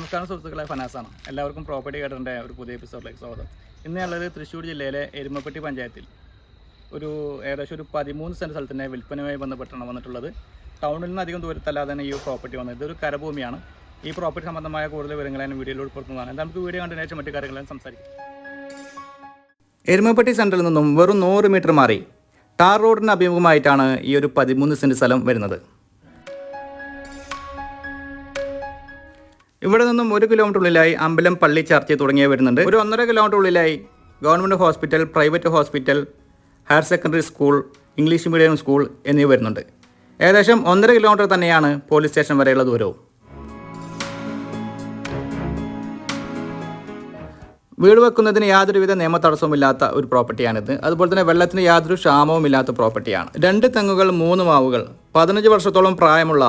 നമസ്കാരം സുഹൃത്തുക്കളെ, ഫനാസാണ്. എല്ലാവർക്കും പ്രോപ്പർട്ടി ഗൈഡറിൻ്റെ ഒരു പുതിയ എപ്പിസോഡിലേക്ക് സ്വാഗതം. ഇന്ന് ഞങ്ങളത് തൃശ്ശൂർ ജില്ലയിലെ എരുമപ്പെട്ടി പഞ്ചായത്തിൽ ഏകദേശം ഒരു 13 സെൻറ്റ് സ്ഥലത്തിൻ്റെ വിൽപ്പനയുമായി ബന്ധപ്പെട്ടാണ് വന്നിട്ടുള്ളത്. ടൗണിൽ നിന്ന് അധികം ദൂരത്തല്ലാതെ തന്നെ ഈ പ്രോപ്പർട്ടി വന്നത്. ഇതൊരു കരഭൂമിയാണ്. ഈ പ്രോപ്പർട്ടി സംബന്ധമായ കൂടുതൽ വിവരങ്ങൾ ഞാൻ വീഡിയോയിൽ ഉൾപ്പെടുത്തുന്നതാണ്. എന്താ നമുക്ക് വീഡിയോ കണ്ടതിന് ശേഷം മറ്റു കാര്യങ്ങളും സംസാരിക്കാം. എരുമപ്പെട്ടി സെൻറ്ററിൽ നിന്നും വെറും 100 മീറ്റർ മാറി ടാർ റോഡിന് അഭിമുഖമായിട്ടാണ് ഈ ഒരു 13 സെൻറ്റ് സ്ഥലം വരുന്നത്. ഇവിടെ നിന്നും 1 കിലോമീറ്റർ ഉള്ളിലായി അമ്പലം, പള്ളി, ചർച്ച് തുടങ്ങിയ വരുന്നുണ്ട്. ഒരു 1.5 കിലോമീറ്റർ ഉള്ളിലായി government hospital, private hospital, higher secondary school, English medium school എന്നിവ വരുന്നുണ്ട്. ഏകദേശം 1.5 കിലോമീറ്റർ തന്നെയാണ് പോലീസ് സ്റ്റേഷൻ വരെയുള്ള ദൂരവും. വീട് വെക്കുന്നതിന് യാതൊരുവിധ നിയമ തടസ്സവുമില്ലാത്ത ഒരു പ്രോപ്പർട്ടിയാണിത്. അതുപോലെ തന്നെ വെള്ളത്തിന് യാതൊരു ക്ഷാമവും ഇല്ലാത്ത പ്രോപ്പർട്ടിയാണ്. 2 തെങ്ങുകൾ, 3 മാവുകൾ, 15 വർഷത്തോളം പ്രായമുള്ള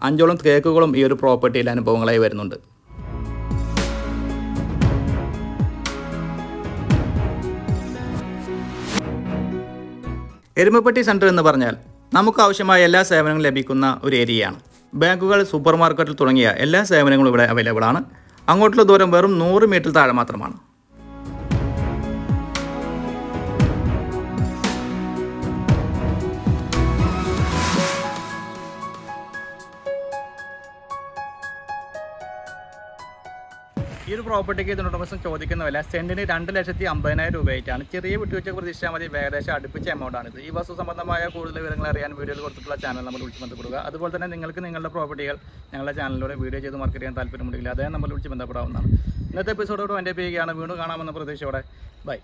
5ഓളം തേക്കുകളും ഈ ഒരു പ്രോപ്പർട്ടിയിൽ അനുഭവങ്ങളായി വരുന്നുണ്ട്. എരുമപ്പെട്ടി സെൻറ്റർ എന്ന് പറഞ്ഞാൽ നമുക്ക് ആവശ്യമായ എല്ലാ സേവനങ്ങളും ലഭിക്കുന്ന ഒരു ഏരിയയാണ്. ബാങ്കുകൾ, സൂപ്പർ മാർക്കറ്റിൽ തുടങ്ങിയ എല്ലാ സേവനങ്ങളും ഇവിടെ അവൈലബിൾ ആണ്. അങ്ങോട്ടുള്ള ദൂരം വെറും 100 മീറ്റർ താഴെ മാത്രമാണ്. ഈ ഒരു പ്രോപ്പർട്ടിക്ക് ഇതിനോടൊപ്പം ചോദിക്കുന്ന വില സെൻറ്റിന് 2,50,000 രൂപയായിട്ടാണ്. ചെറിയ വിട്ടുവെച്ച പ്രതീക്ഷിച്ചാൽ മതി. ഏകദേശം അടുപ്പിച്ച എമൗണ്ടാണിത്. ഈ വസ്തു സംബന്ധമായ കൂടുതൽ വിവരങ്ങൾ അറിയാൻ വീഡിയോയിൽ കൊടുത്തിട്ടുള്ള ചാനൽ നമ്മൾ വിളിച്ച് ബന്ധപ്പെടുക. അതുപോലെ തന്നെ നിങ്ങൾക്ക് നിങ്ങളുടെ പ്രോപ്പർട്ടികൾ ഞങ്ങളുടെ ചാനലിലൂടെ വീഡിയോ ചെയ്ത് മാർക്കറ്റ് ചെയ്യാൻ താല്പര്യമുണ്ടെങ്കിൽ അതേ നമ്മൾ വിളിച്ച് ബന്ധപ്പെടാവുന്നതാണ്. ഇന്നത്തെ എപ്പിസോഡോട് എൻ്റെ പേരുകയാണ്. വീണ്ടും കാണാമെന്ന പ്രതീക്ഷയോടെ ബൈ.